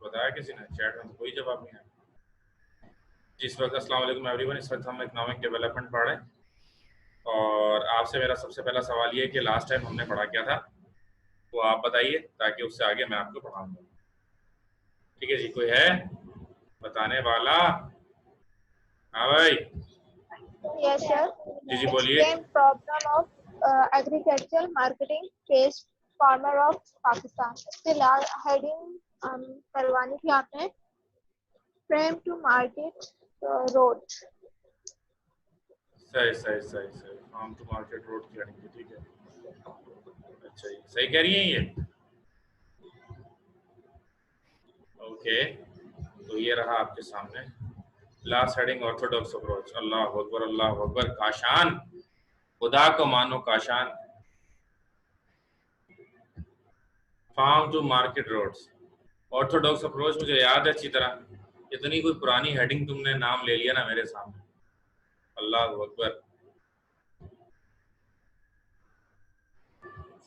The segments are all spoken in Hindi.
बताया किसी ने? चैट में तो कोई जवाब नहीं है। जिस वक्त अस्सलाम वालेकुम एवरीवन, इस वक्त हम इकोनॉमिक डेवलपमेंट पढ़ रहे हैं और आपसे मेरा सबसे पहला सवाल ये है कि लास्ट टाइम हमने पढ़ा क्या था, वो आप बताइए ताकि उससे आगे मैं आपको पढ़ाऊंगा। ठीक है जी, कोई है बताने वाला? हाँ भाई, Yes, sir. जी जी बोलिए। Explain problem of agricultural marketing faced farmer of Pakistan. इसके heading करवानी थी आपने। Frame to market road. सही सही सही सही, फार्म टू मार्केट रोड की रनिंग, ठीक है। अच्छा जी, सही कह रही हैं ये। ओके, तो ये रहा आपके सामने लास्ट हेडिंग, ऑर्थोडॉक्स अप्रोच। अल्लाह अकबर अल्लाह अकबर, काशान, खुदा को मानो काशान। Farm to market roads, orthodox approach मुझे याद है अच्छी तरह। इतनी कोई पुरानी हेडिंग तुमने नाम ले लिया ना मेरे सामने, अल्लाह अकबर।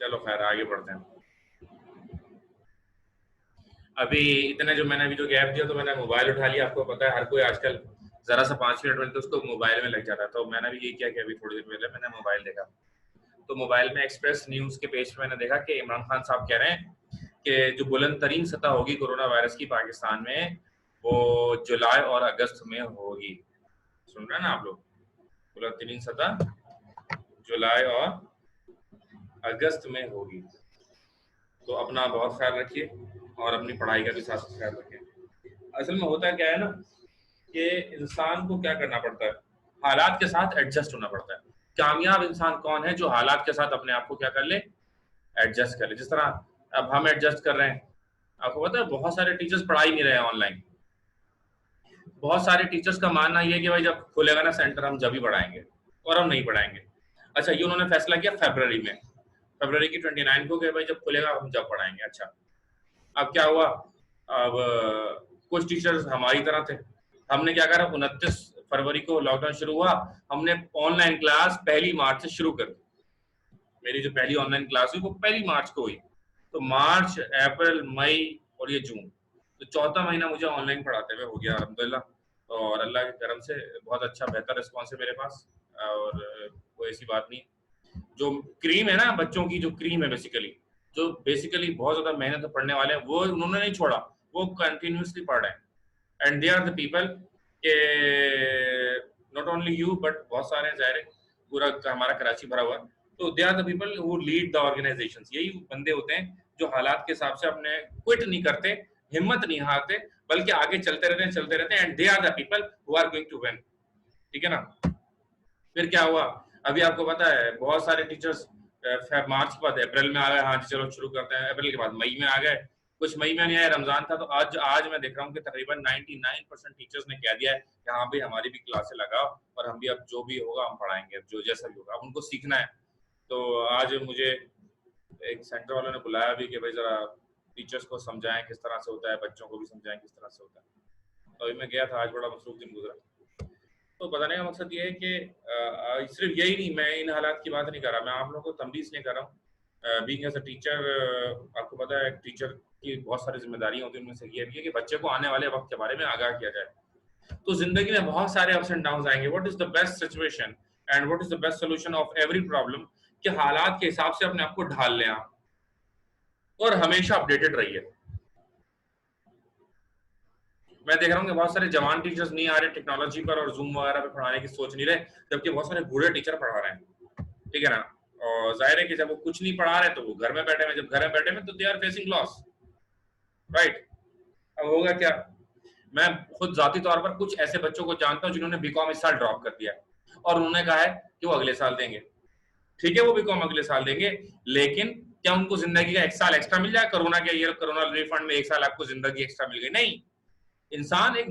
चलो खैर आगे बढ़ते हैं। अभी इतने जो मैंने अभी जो गैप दिया तो मैंने मोबाइल उठा लिया। आपको पता है हर कोई आजकल जरा सा 5 मिनट मिलते उसको मोबाइल में लग जाता है, तो मैंने भी ये किया कि अभी थोड़ी देर पहले मैंने मोबाइल देखा, तो मोबाइल में एक्सप्रेस न्यूज के पेज पे मैंने देखा कि इमरान खान साहब कह रहे हैं कि जो बुलंद तरीन सतह होगी कोरोना वायरस की पाकिस्तान में, वो जुलाई और अगस्त में होगी। सुन रहे हैं ना आप लोग? बुलंद तरीन सतह जुलाई और अगस्त में होगी। तो अपना बहुत ख्याल रखिए और अपनी पढ़ाई का भी साथ ख्याल रखिए। असल में होता क्या है ना कि इंसान को क्या करना पड़ता है, हालात के साथ एडजस्ट होना पड़ता है। कामयाब इंसान कौन है? जो हालात के साथ अपने आप को क्या कर ले, एडजस्ट कर ले। जिस तरह अब हम एडजस्ट कर रहे हैं, आपको पता है बहुत सारे टीचर्स पढ़ा ही नहीं रहे हैं ऑनलाइन। बहुत सारे टीचर्स का मानना ये है कि भाई जब खुलेगा ना सेंटर हम जब ही पढ़ाएंगे, और हम नहीं पढ़ाएंगे। अच्छा, ये उन्होंने फैसला किया फरवरी में, फरवरी की 29 को कि भाई जब खुलेगा हम जब पढ़ाएंगे। अच्छा, अब क्या हुआ? अब कुछ टीचर्स हमारी तरह थे, हमने क्या करा, 29 फरवरी को लॉकडाउन शुरू हुआ, हमने ऑनलाइन क्लास 1 मार्च से शुरू कर दी। मेरी जो पहली ऑनलाइन क्लास हुई वो 1 मार्च को हुई, तो मार्च, अप्रैल, मई और ये जून, तो चौथा महीना मुझे ऑनलाइन पढ़ाते हुए हो गया अल्हम्दुलिल्लाह। और अल्लाह के करम से बहुत अच्छा बेहतर रिस्पॉन्स है मेरे पास, और कोई ऐसी बात नहीं। जो क्रीम है ना बच्चों की, जो क्रीम है बेसिकली, जो बेसिकली बहुत ज्यादा मेहनत पढ़ने वाले हैं, वो उन्होंने नहीं छोड़ा, वो कंटिन्यूसली पढ़ रहे हैं। And they are the people के नॉट ओनली यू बट बहुत सारे हैं, ज़ाहिर है पूरा हमारा कराची भरा हुआ है, तो they are the people who lead the organizations. यही बंदे होते हैं जो हालात के हिसाब से अपने क्विट नहीं करते, हिम्मत नहीं हारते, बल्कि आगे चलते रहते हैं and they are the people who are going to win. ठीक है ना? फिर क्या हुआ? अभी आपको पता है बहुत सारे टीचर्स मार्च के बाद अप्रैल में आ गए, हाँ जी चलो शुरू करते हैं। अप्रैल के बाद मई में आ गए, कुछ मई में नहीं आए, रमजान था, तो आज मैं देख रहा हूँ कि तकरीबन 99% टीचर्स ने कह दिया है कि हाँ भाई हमारी भी क्लासें लगाओ और हम भी अब जो भी होगा हम पढ़ाएंगे, अब जो जैसा भी होगा, अब उनको सीखना है। तो आज मुझे एक सेंटर वालों ने बुलाया भी कि भाई जरा टीचर्स को समझाएं किस तरह से होता है, बच्चों को भी समझाएं किस तरह से होता है। तो अभी मैं गया था, आज बड़ा मसरूफ दिन गुजरा। तो बताने का मकसद ये है कि सिर्फ यही नहीं, मैं इन हालात की बात नहीं कर रहा, मैं आप लोगों को तंबीह नहीं कर रहा हूँ। बीइंग एज अ टीचर, आपको पता है टीचर की बहुत सारी जिम्मेदारियां होती हैं, उनमें से ये भी है कि बच्चे को आने वाले वक्त के बारे में आगाह किया जाए। तो जिंदगी में बहुत सारे अप्स एंड डाउन आएंगे। What is the best situation and what is the best solution of every problem, कि हालात के हिसाब से अपने आप को ढाल लें आप, और हमेशा अपडेटेड रहिए। मैं देख रहा हूँ कि बहुत सारे जवान टीचर्स नहीं आ रहे टेक्नोलॉजी पर और जूम वगैरह पे पढ़ाने की सोच नहीं रहे, जबकि बहुत सारे बूढ़े टीचर पढ़ा रहे हैं। ठीक है ना? और जाहिर है कि जब वो कुछ नहीं पढ़ा रहे तो वो घर में बैठे हैं, जब घर में बैठे हैं तो they are facing loss, right? अब होगा क्या? मैं खुद जाती तौर पर कुछ ऐसे बच्चों को जानता हूँ जिन्होंने बीकॉम इस साल ड्रॉप कर दिया और उन्होंने कहा है कि वो अगले साल देंगे। ठीक है, वो बीकॉम अगले साल देंगे, लेकिन क्या उनको जिंदगी का 1 साल एक्स्ट्रा मिल जाए? कोरोना के ईयर, कोरोना रिफंड में 1 साल आपको जिंदगी एक्स्ट्रा मिल गई? नहीं। इंसान एक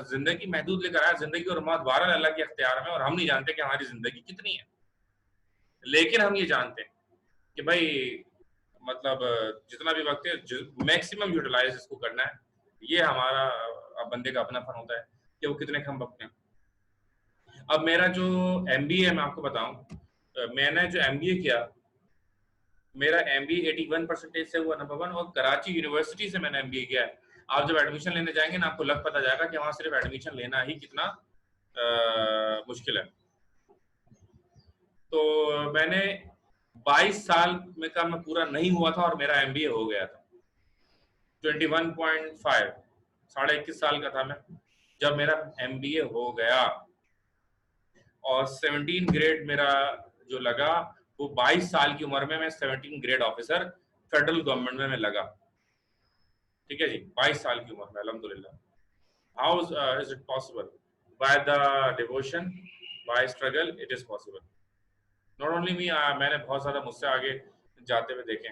जिंदगी महदूद लेकर आया, जिंदगी और मौत बहरहाल अल्लाह के अख्तियार में, और हम नहीं जानते कि हमारी जिंदगी कितनी है। लेकिन हम ये जानते हैं कि भाई मतलब जितना भी वक्त है मैक्सिमम यूटिलाइज इसको करना है। ये हमारा बंदे का अपना फन होता है कि वो कितने कम वक्त में। अब मेरा जो MBA है मैं आपको बताऊं, मैंने जो MBA किया, मेरा MBA 81% से हुआ, नंबर 1, और कराची यूनिवर्सिटी से मैंने MBA किया है। आप जब एडमिशन लेने जाएंगे ना, आपको लग पता जाएगा कि वहां सिर्फ एडमिशन लेना ही कितना मुश्किल है। तो मैंने 22 साल में का मैं पूरा नहीं हुआ था और मेरा एमबीए हो गया था। 21.5, 21.5 साल का था मैं जब मेरा एमबीए हो गया, और 17 ग्रेड मेरा जो लगा वो 22 साल की उम्र में मैं 17 ग्रेड ऑफिसर फेडरल गवर्नमेंट में मैं लगा। ठीक है जी, 22 साल की उम्र में, अल्हम्दुलिल्लाह। How is it possible? By the devotion, by struggle, it is possible. Not only me, मैंने बहुत ज़्यादा मुझसे आगे जाते हुए देखे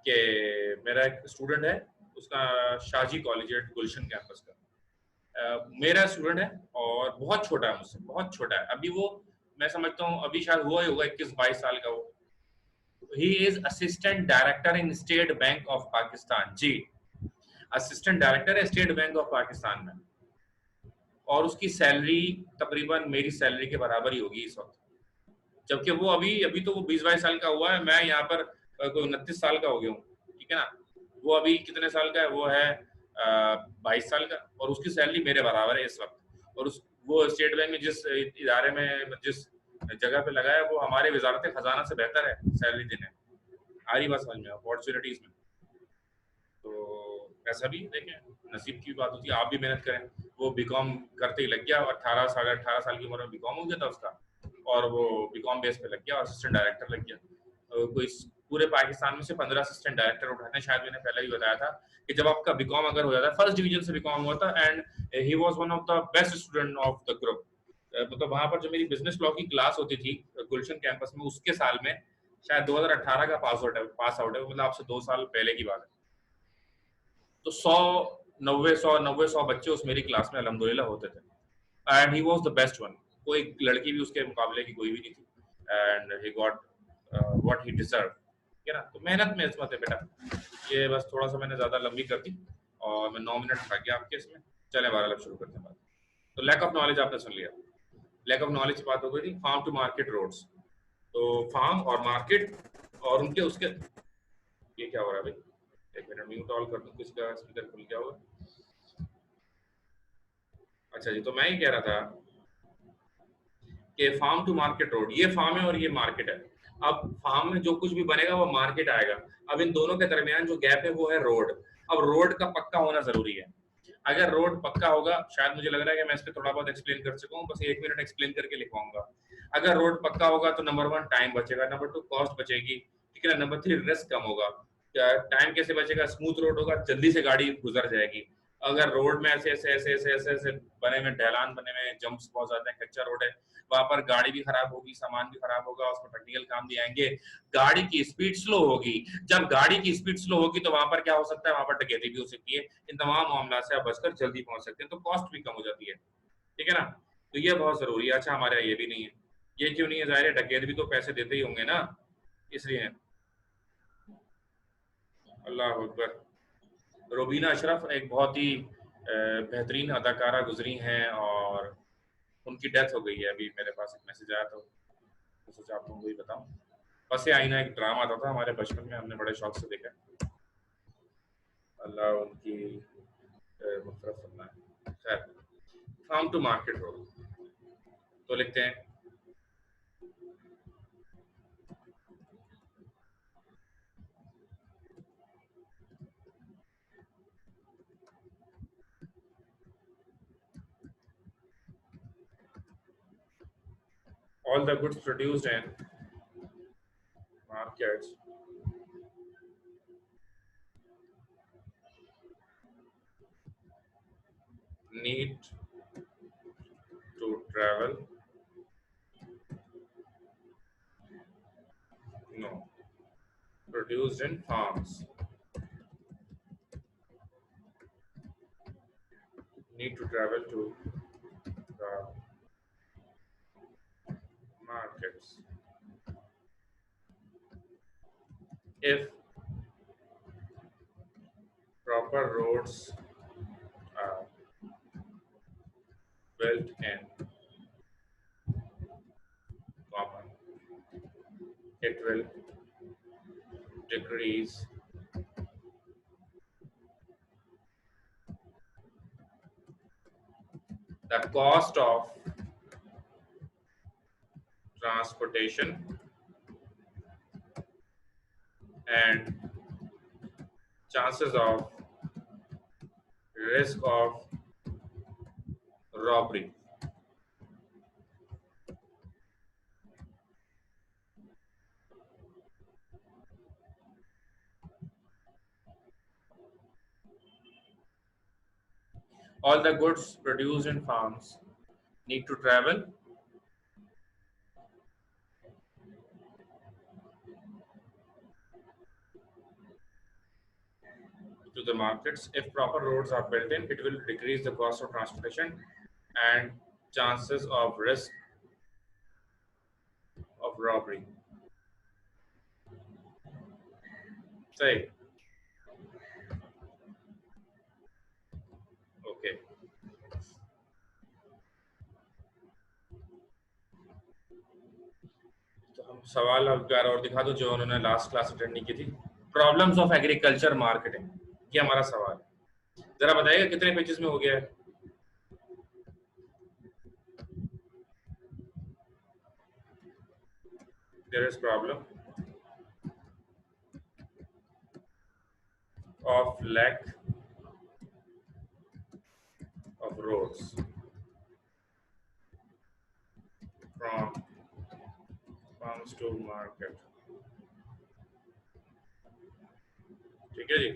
कि मेरा एक स्टूडेंट है, उसका शाजी कॉलेज है गुलशन कैंपस का। मेरा स्टूडेंट है और बहुत छोटा है मुझसे, बहुत छोटा है अभी वो। मैं समझता हूँ अभी शायद हुआ ही होगा 21-22 साल का वो। He is assistant director in State Bank of Pakistan ji, assistant director है स्टेट बैंक ऑफ पाकिस्तान में, और उसकी सैलरी तकरीबन मेरी सैलरी के बराबर ही होगी इस वक्त। जबकि वो अभी अभी तो वो 20-22 साल का हुआ है, मैं यहाँ पर कोई 29 साल का हो गया हूँ। ठीक है ना, वो अभी कितने साल का है? वो है 22 साल का, और उसकी सैलरी मेरे बराबर है इस वक्त। और उस वो स्टेट बैंक में जिस इदारे में जिस जगह पे लगा है वो हमारे वजारत खजाना से बेहतर है सैलरी देने। आ रही बात समझ में, अपॉर्चुनिटीज में। तो ऐसा भी देखें, नसीब की बात होती है। आप भी मेहनत करें। वो बीकॉम करते ही लग गया, 18 साल की उम्र में बीकॉम हो गया था उसका, और वो बीकॉम बेस पे लग गया, असिस्टेंट डायरेक्टर लग गया। कोई पूरे पाकिस्तान में से 15 असिस्टेंट डायरेक्टर उठाने, शायद मैंने पहले भी बताया था कि जब आपका बीकॉम अगर हो जाता है, फर्स्ट डिवीजन से बीकॉम हुआ था, and he was one of the best student of the group. मतलब वहां पर जो मेरी बिजनेस लॉ की क्लास होती थी गुलशन कैंपस में, उसके साल में शायद 2018 का पास आउट है, मतलब आपसे 2 साल पहले की बात है। तो 100 बच्चे उस मेरी क्लास में अल्हम्दुलिल्लाह होते थे, and he was the best one. कोई लड़की भी उसके मुकाबले की कोई भी नहीं थी, and he got what he deserve. ठीक है ना, तो मेहनत में इस्मत है बेटा। ये बस थोड़ा सा मैंने ज्यादा लंबी कर दी और मैं 9 मिनट खा गया आपके इसमें। चले 12 शुरू करते हैं बात। तो लैक ऑफ नॉलेज आपने सुन लिया, लैक ऑफ नॉलेज की बात हो गई थी। फार्म टू मार्केट रोड्स, तो फार्म और मार्केट और उनके उसके, ये क्या हो रहा है भाई? एक मिनट, म्यूट ऑल कर दूं, किसी का स्पीकर खुल गया होगा। अच्छा जी, तो मैं ही कह रहा था कि फार्म टू मार्केट रोड, ये फार्म है और ये मार्केट है। अब फार्म में जो कुछ भी बनेगा वो मार्केट आएगा। अब इन दोनों के दरमियान जो गैप है वो है रोड। अब रोड का पक्का होना जरूरी है। अगर रोड पक्का होगा, शायद मुझे लग रहा है कि मैं इस पर थोड़ा बहुत एक्सप्लेन कर सकूं, बस 1 मिनट एक्सप्लेन करके लिखवाऊंगा। अगर रोड पक्का होगा तो नंबर 1 टाइम बचेगा, नंबर 2 कॉस्ट बचेगी, ठीक है ना, नंबर 3 रिस्क कम होगा। टाइम कैसे बचेगा? स्मूथ रोड होगा, जल्दी से गाड़ी गुजर जाएगी। अगर रोड में ऐसे ऐसे ऐसे ऐसे ऐसे ऐसे बने में ढलान बने में जंप्स बहुत ज्यादा है, कच्चा रोड है, वहां पर गाड़ी भी खराब होगी, सामान भी खराब होगा, उसमें टेक्निकल काम भी आएंगे, गाड़ी की स्पीड स्लो होगी। जब गाड़ी की स्पीड स्लो होगी तो वहां पर क्या हो सकता है? वहां पर डकैती भी हो सकती है। इन तमाम मामला से आप बचकर जल्दी पहुंच सकते हैं, तो कॉस्ट भी कम हो जाती है। ठीक है ना, तो ये बहुत जरूरी है। अच्छा, हमारे यहाँ ये भी नहीं है। ये क्यों नहीं है? जाहिर है डकैत भी तो पैसे देते ही होंगे ना, इसलिए। अल्लाह अकबर। रोबीना अशरफ एक बहुत ही बेहतरीन अदाकारा गुजरी हैं, और उनकी डेथ हो गई है। अभी मेरे पास एक मैसेज आया तो सोचा आप तुमको ही बताऊं। पसे आईना एक ड्रामा आता था हमारे बचपन में, हमने बड़े शौक से देखा। अल्लाह उनकी मग़फ़िरत फरमाए। खैर, फार्म टू मार्केट रोड, तो लिखते हैं all the goods produced in markets need to travel, no, produced in farms need to travel to the markets if proper roads are built in common, it will decrease the cost of transportation and chances of risk of robbery. All the goods produced in farms need to travel to the markets. If proper roads are built in, it will decrease the cost of transportation and chances of risk of robbery. Say, okay. तो हम सवाल अब एक बार और दिखा दो जो उन्होंने लास्ट क्लास अटेंड नहीं की थी. प्रॉब्लम्स ऑफ एग्रीकल्चर मार्केटिंग, ये हमारा सवाल है. जरा बताइएगा कितने पेजेस में हो गया है. There is problem of lack of roads from farms to market. ठीक है जी.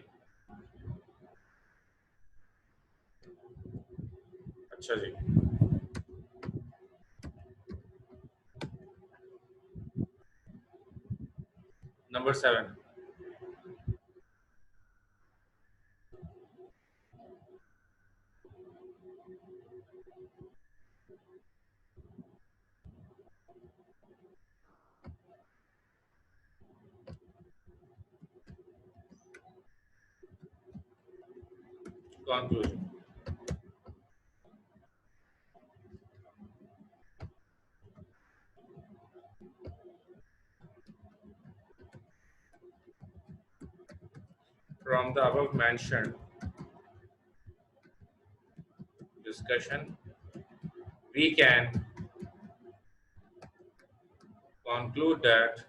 अच्छा जी. Number 7. Conclusion. From the above mentioned discussion, we can conclude that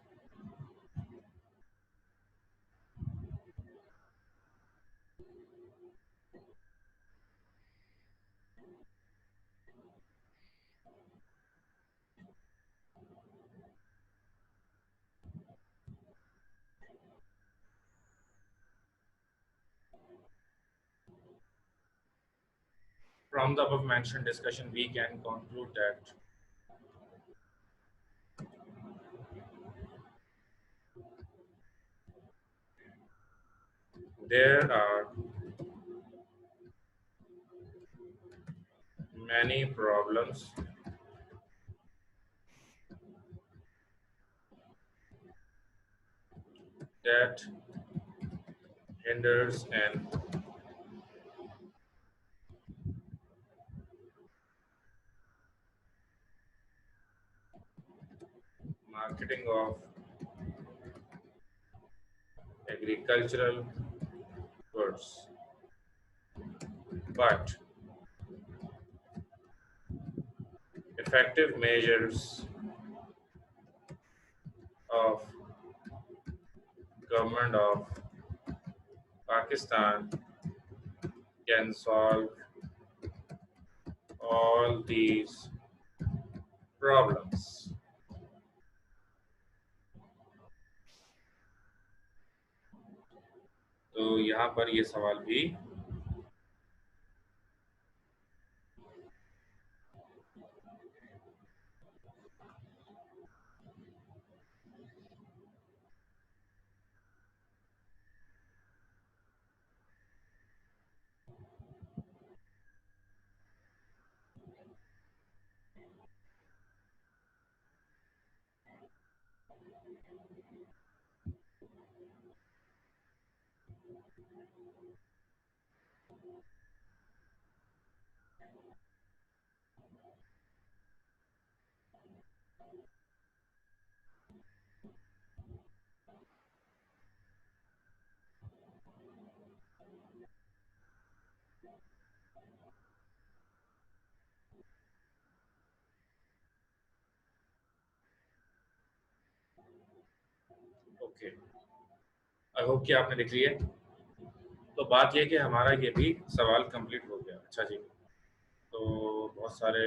from the above mentioned discussion, we can conclude that there are many problems that hinders an marketing of agricultural goods, but effective measures of government of Pakistan can solve all these problems. तो यहाँ पर ये सवाल भी ओके, आई होप कि आपने लिख लिया। तो बात यह कि हमारा ये भी सवाल कंप्लीट हो गया। अच्छा जी, तो बहुत सारे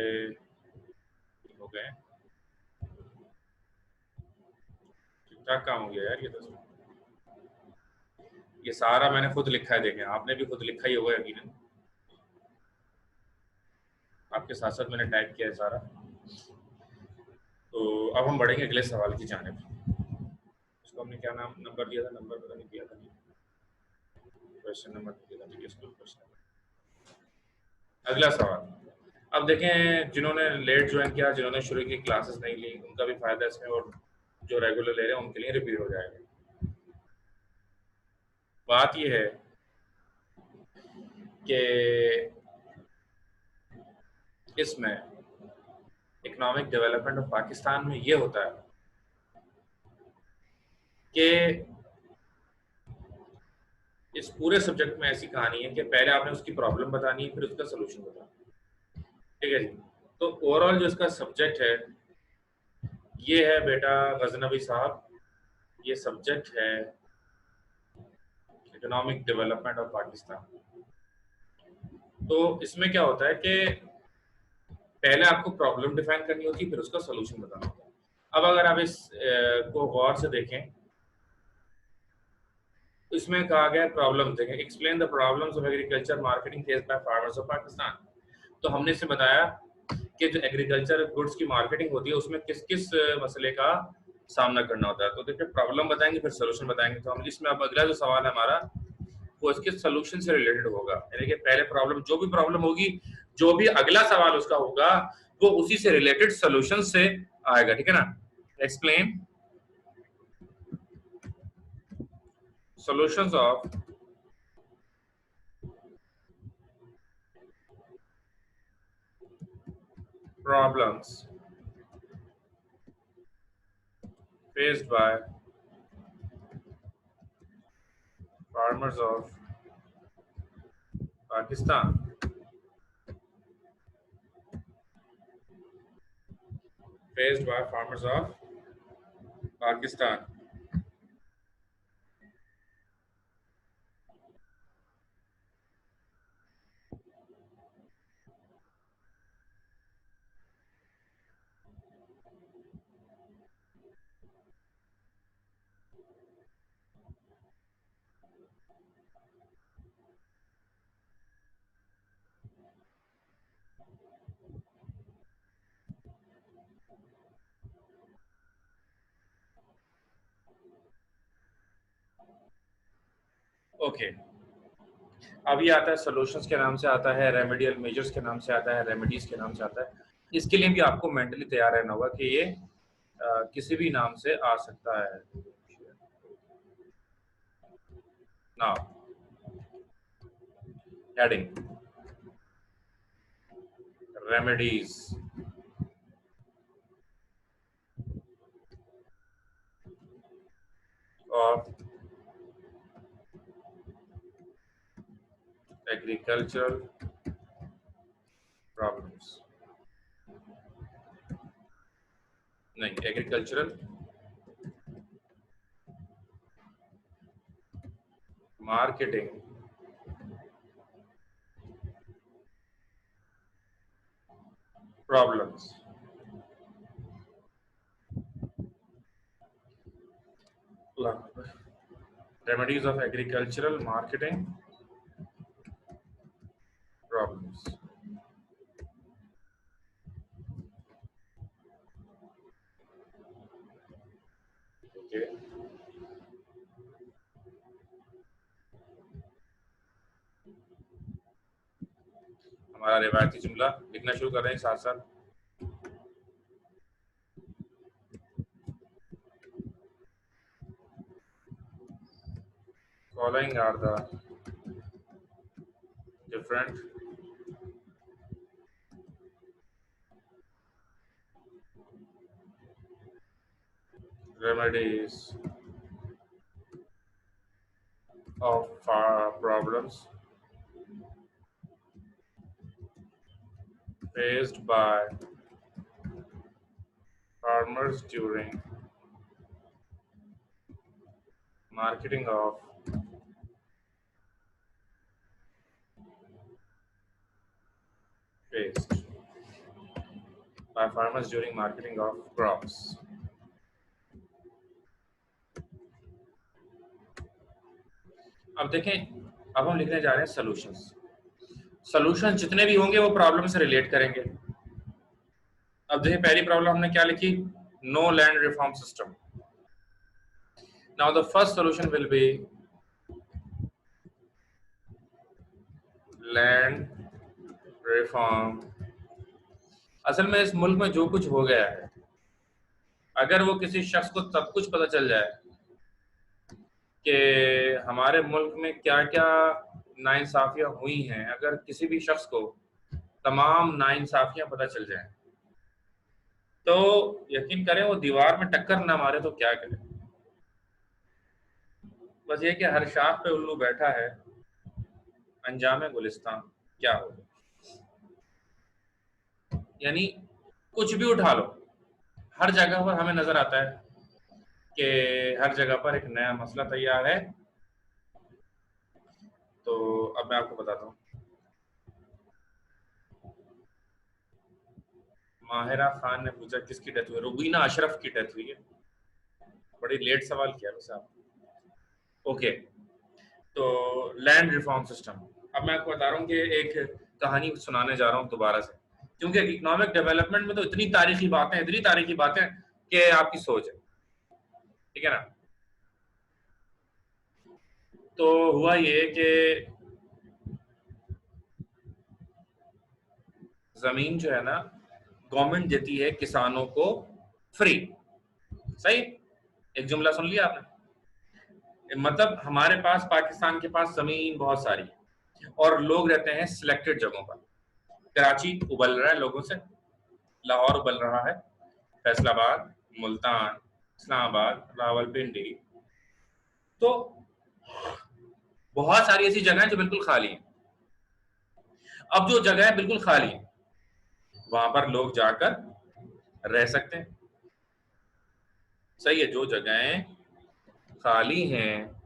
हो गए, ठीक ठाक काम हो गया यार। ये सारा मैंने खुद लिखा है, देखें आपने भी खुद लिखा ही होगा यकीनन, आपके साथ साथ मैंने टाइप किया है सारा। तो अब हम बढ़ेंगे अगले सवाल की जानिब। इसको हमने क्या नाम नंबर दिया था, नंबर पता नहीं दिया था, क्वेश्चन नंबर दिया था, स्कूल क्वेश्चन। अगला सवाल, अब देखें जिन्होंने लेट ज्वाइन किया, जिन्होंने शुरू की क्लासेस नहीं ली, उनका भी फायदा इसमें, और जो रेगुलर ले रहे हैं उनके लिए रिपीट हो जाएगा। बात यह है कि इसमें इकोनॉमिक डेवलपमेंट ऑफ पाकिस्तान में ये होता है कि इस पूरे सब्जेक्ट में ऐसी कहानी है कि पहले आपने उसकी प्रॉब्लम बतानी है, फिर उसका सोल्यूशन बताना है। ठीक है जी। तो ओवरऑल जो इसका सब्जेक्ट है ये है बेटा गजनबी साहब, ये सब्जेक्ट है इकोनॉमिक डेवलपमेंट ऑफ पाकिस्तान। तो इसमें क्या होता है कि पहले आपको प्रॉब्लम डिफाइन करनी होती है, फिर उसका सोल्यूशन बताना होता है। अब अगर आप इस को गौर से देखें, इसमें कहा गया प्रॉब्लम देखें, explain the problems of agriculture marketing faced by farmers of Pakistan. तो हमने इसे बताया कि जो एग्रीकल्चर गुड्स की मार्केटिंग होती है उसमें किस किस मसले का सामना करना होता है। तो देखिए प्रॉब्लम बताएंगे, फिर सोल्यूशन बताएंगे। तो हम इसमें अब अगला जो सवाल है हमारा वो इसके सोल्यूशन से रिलेटेड होगा, यानी कि पहले प्रॉब्लम, जो भी प्रॉब्लम होगी, जो भी अगला सवाल उसका होगा वो उसी से रिलेटेड सोल्यूशन से आएगा। ठीक है ना। Explain solutions of problems faced by farmers of Pakistan. Faced by farmers of Pakistan. Okay, अब ये आता है सॉल्यूशंस के नाम से, आता है रेमेडियल मेजर्स के नाम से, आता है रेमेडीज के नाम से आता है। इसके लिए भी आपको मेंटली तैयार रहना होगा कि ये किसी भी नाम से आ सकता है। Now heading remedies of agricultural problems, नहीं agricultural marketing problems. Remedies of agricultural marketing problems. Okay. हमारा रिवायती जुमला लिखना शुरू कर रहे हैं साथ साथ। Following are the different remedies of problems faced by farmers during marketing of waste by farmers during marketing of crops. अब देखें, अब हम लिखने जा रहे हैं सॉल्यूशंस। सॉल्यूशन जितने भी होंगे वो प्रॉब्लम से रिलेट करेंगे। अब देखिए पहली प्रॉब्लम हमने क्या लिखी, no land reform system. Now the first solution will be land reform. असल में इस मुल्क में जो कुछ हो गया है, अगर वो किसी शख्स को सब कुछ पता चल जाए कि हमारे मुल्क में क्या क्या नाइंसाफियां हुई हैं, अगर किसी भी शख्स को तमाम नाइंसाफियां पता चल जाएं, तो यकीन करें वो दीवार में टक्कर ना मारे तो क्या करे। बस ये कि हर शाख पे उल्लू बैठा है, अंजाम गुलिस्तान क्या हो। यानी कुछ भी उठा लो, हर जगह पर हमें नजर आता है कि हर जगह पर एक नया मसला तैयार है। तो अब मैं आपको बताता हूँ। माहिरा खान ने पूछा किसकी डेथ हुई, रुबीना अशरफ की डेथ हुई है। बड़ी लेट सवाल किया वैसे आप। ओके, तो लैंड रिफॉर्म सिस्टम। अब मैं आपको बता रहा हूँ कि एक कहानी सुनाने जा रहा हूँ दोबारा से, क्योंकि इकोनॉमिक डेवलपमेंट में तो इतनी तारीखी बातें कि आपकी सोच है, ठीक है ना। तो हुआ ये कि जमीन जो है ना गवर्नमेंट देती है किसानों को फ्री। सही, एक जुमला सुन लिया आपने। मतलब हमारे पास, पाकिस्तान के पास जमीन बहुत सारी है और लोग रहते हैं सिलेक्टेड जगहों पर। कराची उबल रहा है लोगों से, लाहौर उबल रहा है, फैसलाबाद, मुल्तान, इस्लामाबाद, रावलपिंडी, तो बहुत सारी ऐसी जगह जो बिल्कुल खाली हैं। अब जो जगह बिल्कुल खाली है वहां पर लोग जाकर रह सकते हैं। सही है, जो जगहें खाली हैं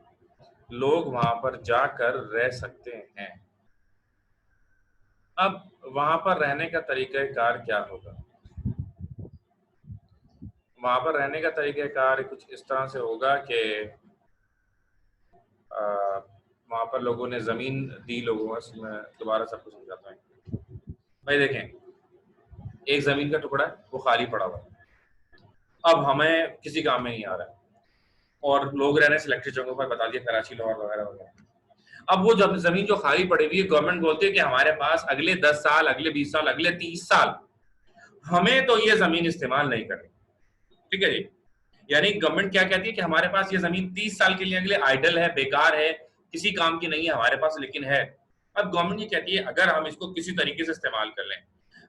लोग वहां पर जाकर रह सकते हैं। अब वहां पर रहने का तरीकाकार क्या होगा? वहां पर रहने का तरीकाकार कुछ इस तरह से होगा कि वहां पर लोगों ने जमीन दी लोगों को। मैं दोबारा सबको समझाता हूँ। भाई देखें, एक जमीन का टुकड़ा है वो खाली पड़ा हुआ है, अब हमें किसी काम में नहीं आ रहा है और लोग रह रहे हैं सिलेक्टेड जगहों पर, बता दिया कराची, लाहौर वगैरह वगैरह। अब वो जब जमीन जो खाली पड़ी हुई है, गवर्नमेंट बोलती है कि हमारे पास अगले 10 साल, अगले 20 साल, अगले 30 साल हमें तो ये जमीन इस्तेमाल नहीं करनी। ठीक है जी, यानी गवर्नमेंट क्या कहती है कि हमारे पास ये जमीन 30 साल के लिए अगले आइडल है, बेकार है, किसी काम की नहीं है हमारे पास, लेकिन है। अब गवर्नमेंट ये कहती है अगर हम इसको किसी तरीके से इस्तेमाल कर लें,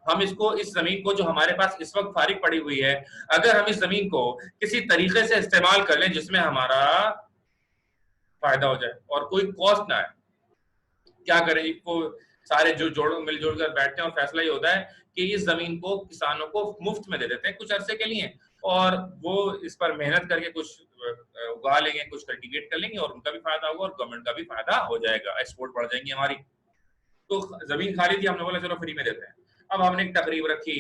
हम इसको, इस जमीन को जो हमारे पास इस वक्त फारिग पड़ी हुई है, अगर हम इस जमीन को किसी तरीके से इस्तेमाल कर लें जिसमें हमारा फायदा हो जाए और कोई कॉस्ट ना है, क्या करें? इसको सारे जो जोड़ मिलजुल कर बैठते हैं और फैसला ये होता है कि इस जमीन को किसानों को मुफ्त में दे देते हैं कुछ अरसे के लिए, और वो इस पर मेहनत करके कुछ उगा लेंगे, कुछ कल्टीवेट कर लेंगे और उनका भी फायदा होगा और गवर्नमेंट का भी फायदा हो जाएगा, एक्सपोर्ट बढ़ जाएंगी हमारी। तो जमीन खाली थी, हमने बोला चलो फ्री में देते हैं। अब हमने एक तकरीब रखी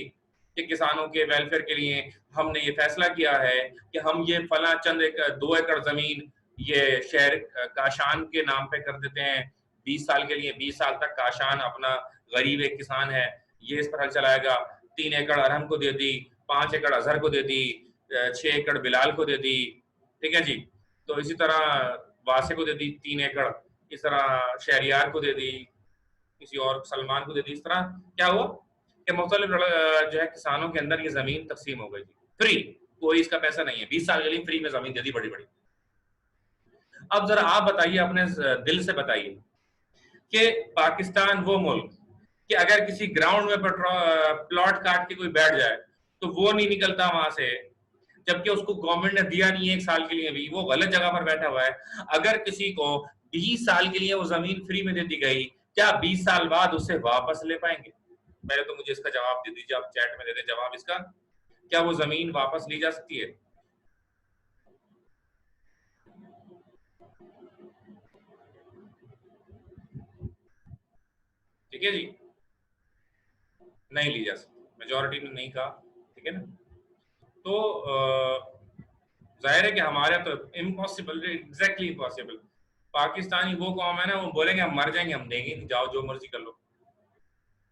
कि किसानों के वेलफेयर के लिए हमने ये फैसला किया है कि हम ये फला चंद 2 एकड़ जमीन ये शहर काशान के नाम पे कर देते हैं 20 साल के लिए। 20 साल तक काशान अपना गरीब एक किसान है, ये इस पर हल चलाएगा। 3 एकड़ अरहम को दे दी, 5 एकड़ अजहर को दे दी, 6 एकड़ बिलाल को दे दी। ठीक है जी, तो इसी तरह वासे को दे दी 3 एकड़, इस तरह शहरियार को दे दी, किसी और सलमान को दे दी। इस तरह क्या हुआ कि मुख्तलिफ जो है किसानों के अंदर ये जमीन तकसीम हो गई थी फ्री, कोई इसका पैसा नहीं है, 20 साल के लिए फ्री में जमीन दे दी बड़ी बड़ी। अब जरा आप बताइए, अपने दिल से बताइए कि पाकिस्तान वो मुल्क कि अगर किसी ग्राउंड में प्लॉट काट के कोई बैठ जाए तो वो नहीं निकलता वहां से, जबकि उसको गवर्नमेंट ने दिया नहीं है 1 साल के लिए भी, वो गलत जगह पर बैठा हुआ है। अगर किसी को 20 साल के लिए वो जमीन फ्री में दे दी गई, क्या 20 साल बाद उसे वापस ले पाएंगे? पहले तो मुझे इसका जवाब दे दीजिए, आप चैट में दे दें जवाब इसका, क्या वो जमीन वापस ली जा सकती है? है जी, नहीं ली जा सकती, मेजोरिटी ने नहीं कहा, ठीक है ना। तो जाहिर है कि हमारे तो इम्पॉसिबल, एग्जैक्टली इम्पॉसिबल। पाकिस्तानी वो कौम है ना, वो बोलेंगे हम मर जाएंगे, हम देंगे नहीं, जाओ जो मर्जी कर लो।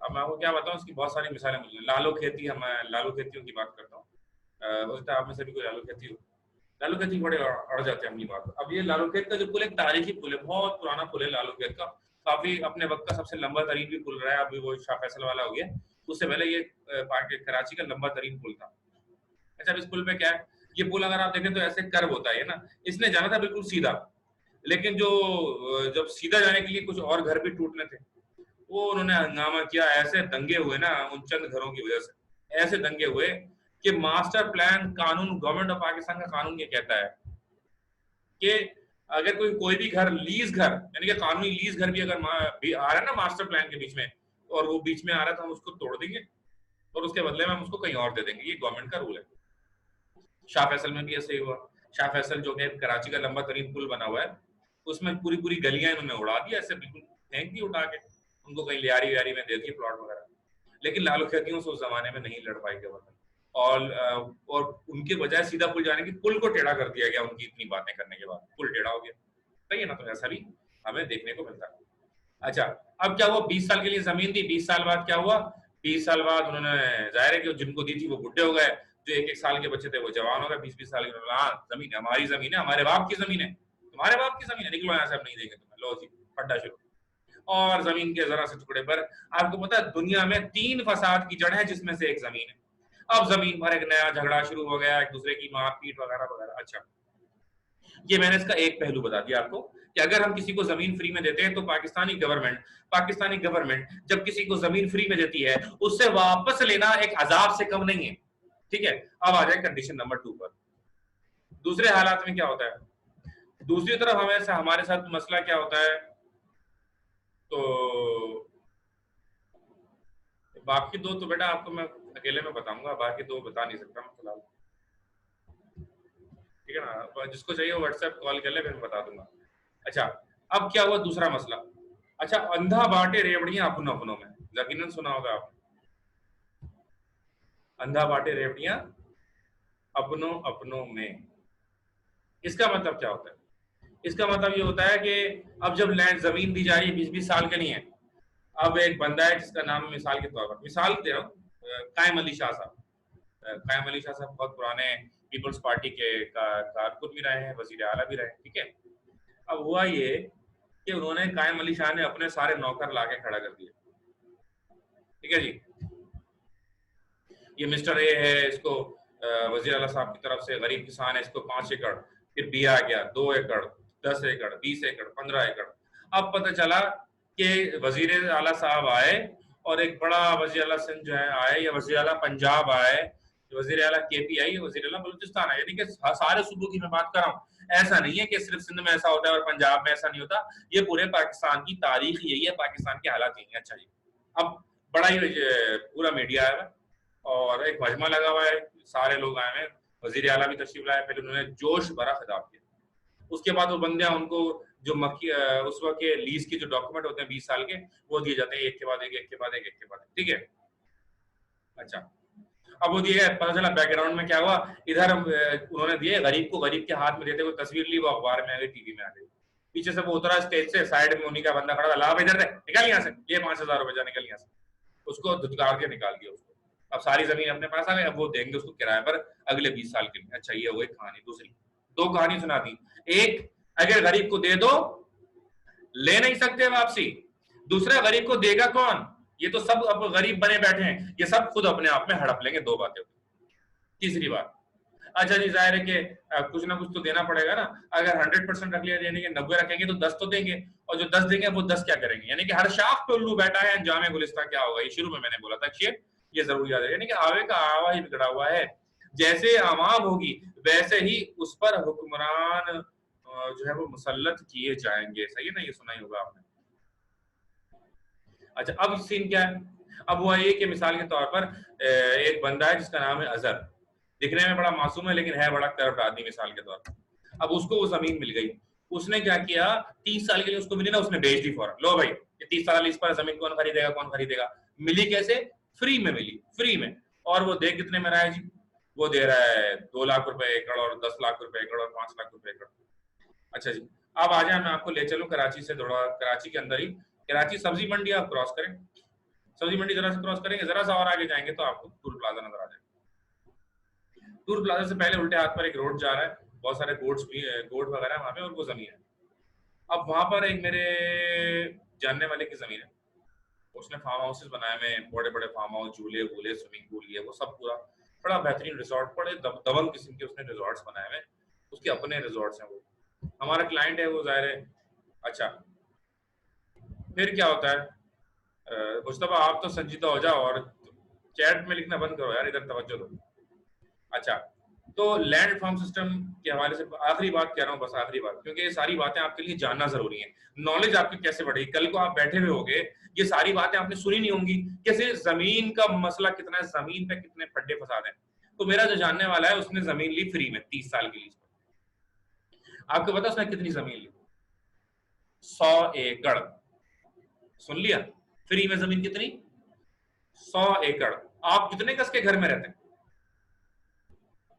अब मैं आपको क्या बताऊं, उसकी बहुत सारी मिसालें मुझे, लालू खेती, हम लालू खेतियों की बात करता हूँ, हो सकता है आप में से भी कोई लालू खेती हो। लालू खेत बड़े अड़ जाते हैं अपनी बात। अब ये लालू खेत का जो पुल, एक तारीखी पुल है, बहुत पुराना पुल है लालू खेत का, काफी अपने वक्त का सबसे लंबा तरीन भी पुल रहा है, अभी वो शाह फैसल वाला हो गया, उससे पहले ये कराची का लंबा तरीन पुल था। अच्छा, अब इस पुल पे क्या है, ये पुल अगर आप देखें तो ऐसे कर्व होता है ना, इसने जाना था बिल्कुल सीधा, लेकिन जो जब सीधा जाने के लिए कुछ और घर भी टूटने थे, वो उन्होंने हंगामा किया, ऐसे दंगे हुए ना उन चंद घरों की वजह से, ऐसे दंगे हुए कि मास्टर प्लान कानून, गवर्नमेंट ऑफ पाकिस्तान का कानून ये कहता है कि अगर कोई भी घर, लीज घर, यानी कि कानूनी लीज घर भी अगर आ रहा है ना मास्टर प्लान के बीच में, और वो बीच में आ रहा है तो हम उसको तोड़ देंगे और उसके बदले में हम उसको कहीं और दे देंगे, ये गवर्नमेंट का रूल है। शाह फैसल में भी ऐसे ही हुआ। शाह फैसल जो है कराची का लंबा तरीन पुल बना हुआ है, उसमें पूरी पूरी गलियां इन्होंने उड़ा दी, ऐसे बिल्कुल फेंक दी उठा के, उनको कहीं लियारी व्यारी में दे दिए प्लॉट वगैरह। लेकिन लालू खेतियों से उस जमाने में नहीं लड़ पाई गवर्नमेंट, और उनके बजाय सीधा पुल जाने की, पुल को टेढ़ा कर दिया गया उनकी इतनी बातें करने के बाद, पुल टेढ़ा हो गया। सही है ना, तो ऐसा भी हमें देखने को मिलता है। अच्छा, अब क्या हुआ, 20 साल के लिए जमीन दी, 20 साल बाद क्या हुआ, 20 साल बाद उन्होंने, जाहिर है कि जिनको दी थी वो बुढ़े हो गए, जो एक एक साल के बच्चे थे वो जवान हो गए, 20-20 साल के, हाँ जमीन है, हमारी जमीन है, हमारे बाप की जमीन है, तुम्हारे बाप की जमीन है, निकलो यहाँ से, अब नहीं देंगे तुम्हें, लो जी पड्डा शुरू। और जमीन के जरा से टुकड़े पर, आपको पता है दुनिया में 3 फसाद की जड़ है, जिसमें से एक जमीन है। अब जमीन पर एक नया झगड़ा शुरू हो गया, एक दूसरे की मारपीट वगैरह वगैरह। अच्छा, ये मैंने इसका एक पहलू बता दिया आपको कि अगर हम किसी को जमीन फ्री में देते हैं तो पाकिस्तानी गवर्नमेंट जब किसी को जमीन फ्री में देती है, उससे वापस लेना एक अजाब से कम नहीं है, ठीक है। अब आ जाए कंडीशन नंबर 2 पर। दूसरे हालात में क्या होता है, दूसरी तरफ हमारे साथ मसला क्या होता है, तो बाकी 2 तो बेटा आपको मैं अकेले में बताऊंगा, बाकी 2 बता नहीं सकता मैं फिलहाल, ठीक है ना। जिसको चाहिए व्हाट्सएप कॉल कर ले, फिर बता दूंगा। अच्छा, अब क्या हुआ दूसरा मसला। अच्छा, अंधा बांटे रेवड़ियां अपनों अपनों में, यकीनन सुना होगा आपने, अंधा बांटे रेवड़ियां अपनों अपनों में। इसका मतलब क्या होता है, इसका मतलब ये होता है कि अब जब लैंड जमीन दी जा रही है 20-20 साल के लिए, अब एक बंदा है जिसका नाम, मिसाल के तौर पर, मिसाल दे रहा हूँ, कायम अली शाह साहब। कायम अली शाह साहब बहुत पुराने पीपल्स पार्टी के कारकुन भी रहे हैं, वजीर आला भी रहे, ठीक है। अब हुआ ये कि उन्होंने, कायम अली शाह ने अपने सारे नौकर लाके खड़ा कर दिए, ठीक है जी। ये मिस्टर ए है, इसको वजीर आला साहब की तरफ से, गरीब किसान है, इसको 5 एकड़, फिर बी आ गया 2 एकड़, 10 एकड़, 20 एकड़, 15 एकड़। अब पता चला कि वजीर आला साहब आए और एक बड़ा वजीर आला सिंध जो है आए, या वजीर आला पंजाब आए, वजीर आला केपी आई, वजीर आला बलूचिस्तान आए, यानी कि सारे सूबों की मैं बात कर रहा हूँ। ऐसा नहीं है कि सिर्फ सिंध में ऐसा होता है और पंजाब में ऐसा नहीं होता, ये पूरे पाकिस्तान की तारीख यही है, पाकिस्तान के हालात यही है। अच्छा जी, अब बड़ा ही पूरा मीडिया है और एक मजमा लगा हुआ है, सारे लोग आए हैं, वजीर आला भी तशरीफ लाए, पहले उन्होंने जोश भरा खिताब किया, उसके बाद वो बंदे उनको जो उस वक्त के लीज के जो डॉक्यूमेंट होते हैं 20 साल के, वो दिए जाते हैं एक के बाद एक, एक के बाद एक, एक के बाद एक, ठीक है। अच्छा, अब वो दिए, पता चला बैकग्राउंड में क्या हुआ, इधर उन्होंने दिए, गरीब को गरीब के हाथ में देते हुए तस्वीर ली, वो अखबार में आ गई, टीवी में आ गई, पीछे से वो उतरा स्टेज से, साइड में उन्हीं का बंदा खड़ा था, ला इधर से निकल यहाँ से, ये 5,000 रुपए जा, निकल यहाँ से, उसको धुतकार के निकाल दिया उसको। अब सारी जमीन अपने पास आ गई, अब वो देंगे उसको किराए पर अगले 20 साल के लिए। अच्छा, ये हो गई कहानी। दूसरी 2 कहानी सुना दी, एक, अगर गरीब को दे दो ले नहीं सकते वापसी, दूसरा गरीब को देगा कौन, ये तो सब अब गरीब बने बैठे हैं, ये सब खुद अपने आप में हड़प लेंगे। 2 बातें। तीसरी बात, अच्छा जी, जाहिर है कि कुछ ना कुछ तो देना पड़ेगा ना, अगर 100% रख लिया देने के, 90 रखेंगे तो 10 तो देंगे, और जो 10 देंगे वो 10 क्या करेंगे, यानी कि हर शाख पे उल्लू बैठा है, अंजाम गुलिस्तां क्या होगा, ये शुरू में मैंने बोला था, ये जरूर याद है, यानी कि आवे का आवा ही बिगड़ा हुआ है, जैसे आवाम होगी वैसे ही उस पर हुक्मरान जो है वो मुसल्लत किए जाएंगे। सही है ना, ये सुना ही होगा आपने। अच्छा, अब सीन क्या है, अब हुआ ये कि मिसाल के तौर पर एक बंदा है जिसका नाम है अजहर, दिखने में बड़ा मासूम है लेकिन है बड़ा करप्ट आदमी, मिसाल के तौर पर। अब उसको वो जमीन मिल गई, उसने क्या किया, 30 साल के लिए उसको मिली ना, उसने बेच दी फौरन। लो भाई ये 30 साल इस पर जमीन कौन खरीदेगा, कौन खरीदेगा। मिली कैसे, फ्री में मिली, फ्री में। और वो दे कितने में रहा है जी, वो दे रहा है 2 लाख रुपए एकड़ और 10 लाख रुपए एकड़ और 5 लाख रुपए एकड़। अच्छा जी, अब आ जाए मैं आपको ले चलूं कराची से थोड़ा, कराची के अंदर ही, कराची सब्जी मंडी आप क्रॉस करें, सब्जी मंडी जरा से क्रॉस करेंगे, जरा सा और आगे जाएंगे तो आपको टूल प्लाजा नजर आ जाएगा। टूल प्लाजा से पहले उल्टे हाथ पर एक रोड जा रहा है, बहुत सारे गोट्स भी, गोट वगैरह वहां पे, और वो जमीन है। अब वहां पर एक मेरे जानने वाले की जमीन है, उसने फार्म हाउसेस बनाए हुए, बड़े बड़े फार्म हाउस, झूले वूले, स्विमिंग पूल, ये वो सब पूरा बड़ा बेहतरीन रिजॉर्ट, बड़े दबंग किस्म के उसने रिजॉर्ट्स बनाए हुए, उसके अपने रिजॉर्ट्स हैं। वो हमारा क्लाइंट है, वो जाहिर है। अच्छा, फिर क्या होता है, मुस्तफा आप तो संजीदा हो जाओ और चैट में लिखना बंद करो यार, इधर तवज्जो दो। अच्छा, तो लैंड रिफॉर्म सिस्टम के हवाले से आखिरी बात कह रहा हूँ, बस आखिरी बात, क्योंकि ये सारी बातें आपके लिए जानना जरूरी है। नॉलेज आपकी कैसे बढ़ेगी, कल को आप बैठे हुए होगे, ये सारी बातें आपने सुनी नहीं होंगी, कैसे जमीन का मसला कितना है, जमीन पे कितने फड्डे फसाद हैं। तो मेरा जो जानने वाला है उसने जमीन ली फ्री में 30 साल की लीज पर। आपको पता उसने कितनी जमीन ली, 100 एकड़। सुन लिया, फ्री में जमीन कितनी, 100 एकड़। आप कितने गज के घर में रहते हैं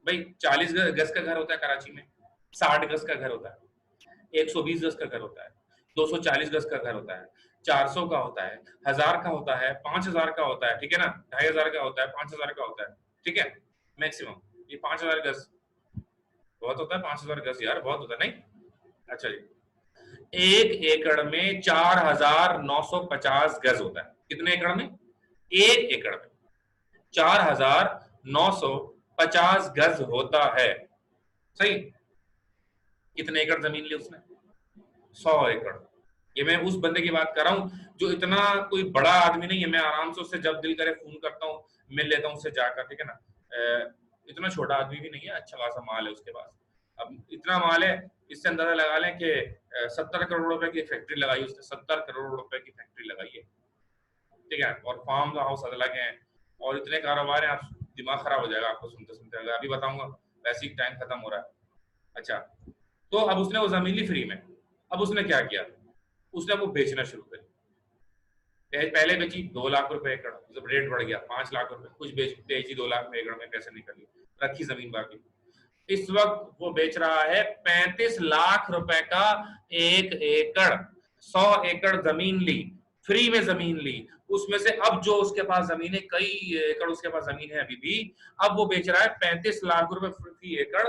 भाई, 40 गज का घर होता है कराची में, 60 गज का घर होता है, 120 गज का घर होता है, 240 गज का घर होता है, 400 का होता है, 1000 का होता है, 5000 का होता है, ठीक है ना, 2500 का होता है, 5000 का होता है, ठीक है, मैक्सिमम। ये 5000 गज बहुत होता है, 5000 गज यार बहुत होता है, नहीं। अच्छा जी, 1 एकड़ में 4950 गज होता है। कितने एकड़ में, 1 एकड़ में 4950 गज होता है, सही। कितने एकड़ जमीन ली उसने, 100 एकड़। ये मैं उस बंदे की बात कर रहा हूं जो इतना कोई बड़ा आदमी नहीं है, मैं आराम से उससे जब दिल करे फोन करता हूँ, मिल लेता हूँ उससे जाकर, ठीक है ना। इतना छोटा आदमी भी नहीं है, अच्छा खासा माल है उसके पास। अब इतना माल है, इससे अंदाजा लगा लें कि 70 करोड़ रुपए की फैक्ट्री लगाई उसने, 70 करोड़ रुपए की फैक्ट्री लगाई है, ठीक है। और फार्म हाउस अलग है, और इतने कारोबार है, आप दिमाग खराब हो जाएगा आपको सुनते सुनते, अगर अभी बताऊंगा वैसे ही टाइम खत्म हो रहा है। अच्छा, तो अब उसने वो जमीन ली फ्री में। अब उसने क्या किया, उसने वो बेचना शुरू कर, पहले बेची 2 लाख रुपए एकड़, जब रेट बढ़ गया 5 लाख रुपए, कुछ बेची 2 लाख में एकड़ में, पैसे निकल गए, रखी जमीन बाकी। इस वक्त वो बेच रहा है 35 लाख रुपए का 1 एकड़। 100 एकड़ जमीन ली, फ्री में जमीन ली, उसमें से अब जो उसके पास जमीन है, कई एकड़ उसके पास जमीन है अभी भी, अब वो बेच रहा है 35 लाख रुपए प्रति एकड़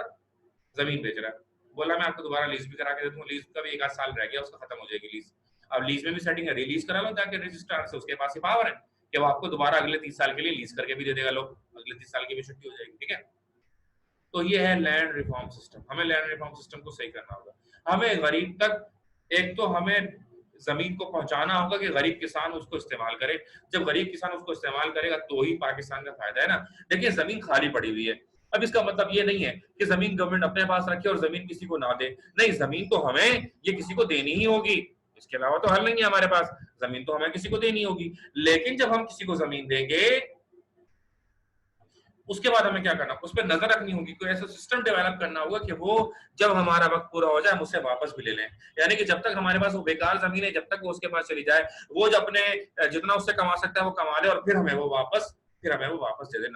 जमीन बेच रहा है। बोला मैं आपको दोबारा लीज भी करा के दे दूंगा, लीज का भी 1 आध साल रह गया, उसका खत्म हो जाएगी लीज। अब लीज में भी सेटिंग है, रिलीज करा लो जाके रजिस्ट्रार से, उसके पास ही पावर है कि वो आपको दोबारा अगले 30 साल के लिए लीज करके भी दे देगा, लोग अगले 30 साल की भी छुट्टी हो जाएगी, ठीक है। तो ये है लैंड रिफॉर्म सिस्टम। हमें लैंड रिफॉर्म सिस्टम को सही करना होगा, हमें गरीब तक, एक तो हमें जमीन को पहुंचाना होगा कि गरीब किसान उसको इस्तेमाल करे। जब गरीब किसान उसको इस्तेमाल करेगा तो ही पाकिस्तान का फायदा है ना। देखिए जमीन खाली पड़ी हुई है, अब इसका मतलब ये नहीं है कि जमीन गवर्नमेंट अपने पास रखे और जमीन किसी को ना दे, नहीं, जमीन तो हमें ये किसी को देनी ही होगी, इसके अलावा तो हल नहीं है हमारे पास, जमीन तो हमें किसी को देनी होगी। लेकिन जब हम किसी को जमीन देंगे उसके बाद हमें क्या करना, उस पर नजर रखनी होगी, कोई ऐसा सिस्टम डेवलप करना होगा कि वो जब हमारा वक्त पूरा हो जाए मुझसे वापस भी ले लें। यानी कि जब तक हमारे पास वो बेकार जमीन है, जब तक वो उसके पास चली जाए, वो जो अपने जितना उससे कमा सकता है वो कमा ले, और फिर हमें वो वापस दे दे।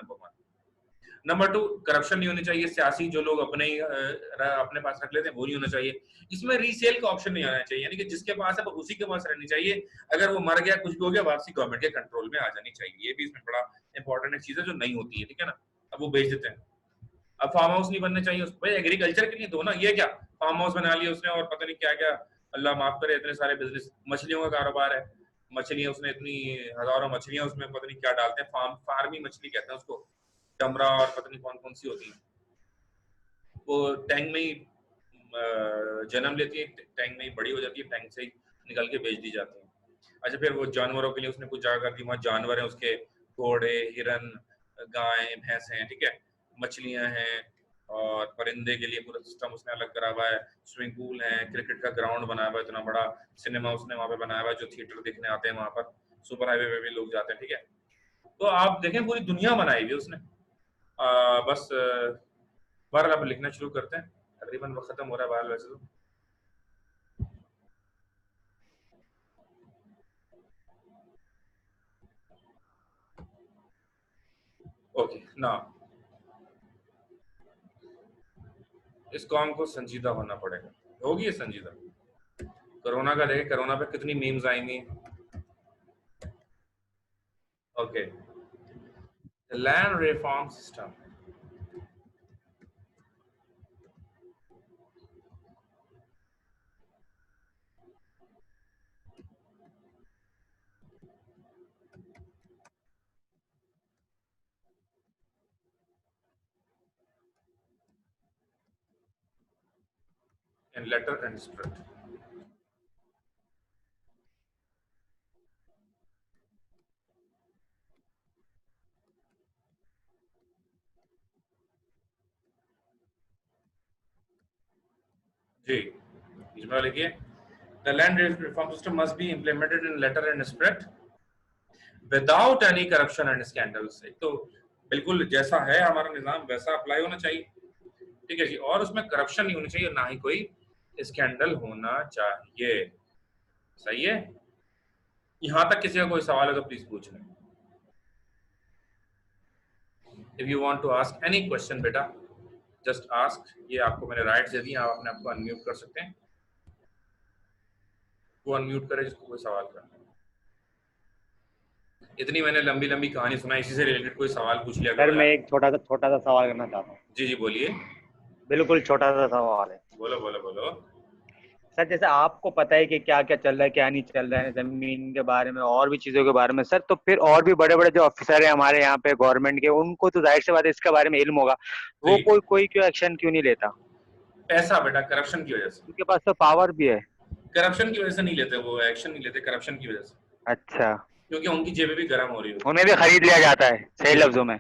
नंबर 2, करप्शन नहीं होनी चाहिए, सियासी जो लोग अपने पास रख लेते हैं वो नहीं होना चाहिए। इसमें रीसेल का ऑप्शन नहीं आना चाहिए, यानी कि जिसके पास है वो उसी के पास रहनी चाहिए, अगर वो मर गया कुछ भी हो गया वापसी गवर्नमेंट के कंट्रोल में आ जानी चाहिए। ये भी इसमें बड़ा इंपॉर्टेंट चीज है जो नहीं होती है, ठीक है ना। अब वो बेच देते हैं। अब फार्म हाउस नहीं बनने चाहिए भाई, एग्रीकल्चर के लिए दो ना, ये क्या फार्म हाउस बना लिया उसने और पता नहीं क्या क्या, अल्लाह माफ करे, इतने सारे बिजनेस, मछलियों का कारोबार है, मछलियां उसने इतनी हजारों मछलियां उसमें पता नहीं क्या डालते हैं, फार्मी मछली कहते हैं उसको, टमरा और पता नहीं कौन कौन सी होती है, वो टैंक में ही जन्म लेती है, टैंक में ही बड़ी हो जाती है, टैंक से ही निकल के बेच दी जाती है। अच्छा, फिर वो जानवरों के लिए उसने कुछ जगह कर दी, वहाँ जानवर है उसके, घोड़े, हिरन, गाय, भैंस हैं, ठीक है, मछलियां हैं, और परिंदे के लिए पूरा सिस्टम उसने अलग करा हुआ है, स्विमिंग पूल है, क्रिकेट का ग्राउंड बनाया हुआ है, इतना बड़ा सिनेमा उसने वहाँ पे बनाया हुआ है, जो थिएटर देखने आते हैं वहाँ पर, सुपर हाईवे पे भी लोग जाते हैं, ठीक है। तो आप देखें पूरी दुनिया बनाई हुई है उसने। बस बार अब लिखना शुरू करते हैं, तकरीबन वक्त खत्म हो रहा है बाहर वैसे तो। ओके ना, इस कॉम को संजीदा होना पड़ेगा, होगी ये संजीदा। कोरोना का देखे, कोरोना पे कितनी मीम्स आएंगी। Okay, land reform system, in letter and spirit. जी, इसमें लिखिए, the land reform system must be implemented in letter and spirit without any corruption and scandals। एक तो बिल्कुल जैसा है हमारा निजाम वैसा अप्लाई होना चाहिए, ठीक है जी, और उसमें करप्शन नहीं होनी चाहिए, ना ही कोई स्कैंडल होना चाहिए। सही है, यहां तक किसी का कोई सवाल है तो प्लीज पूछ लें। If you want to ask any question बेटा, जस्ट आस्क। ये आपको मैंने राइट्स दे दी, आप अपने आप को अनम्यूट कर सकते हैं। वो अनम्यूट करे जिसको कोई सवाल करना है। इतनी मैंने लंबी लंबी कहानी सुनाई, इसी से रिलेटेड कोई सवाल पूछ लिया सर करो मैं यार। एक छोटा सा सवाल करना चाहता हूँ। जी जी बोलिए। बिल्कुल छोटा सा सवाल है। बोलो बोलो बोलो। सर जैसे आपको पता है कि क्या क्या चल रहा है, क्या नहीं चल रहा है जमीन के बारे में और भी चीजों के बारे में सर, तो फिर और भी बड़े बड़े जो ऑफिसर है हमारे यहाँ पे गवर्नमेंट के, उनको तो जाहिर सी बात है इसके बारे में इल्म होगा, वो जी। कोई क्यों एक्शन क्यों नहीं लेता? पैसा बेटा, करप्शन की वजह से। उनके पास तो पावर भी है। करप्शन की वजह से नहीं लेते, वो एक्शन नहीं लेते करप्शन की वजह से, अच्छा, क्योंकि उनकी जेबें भी गर्म हो रही होती उन्हें भी खरीद लिया जाता है, सही लफ्जों में।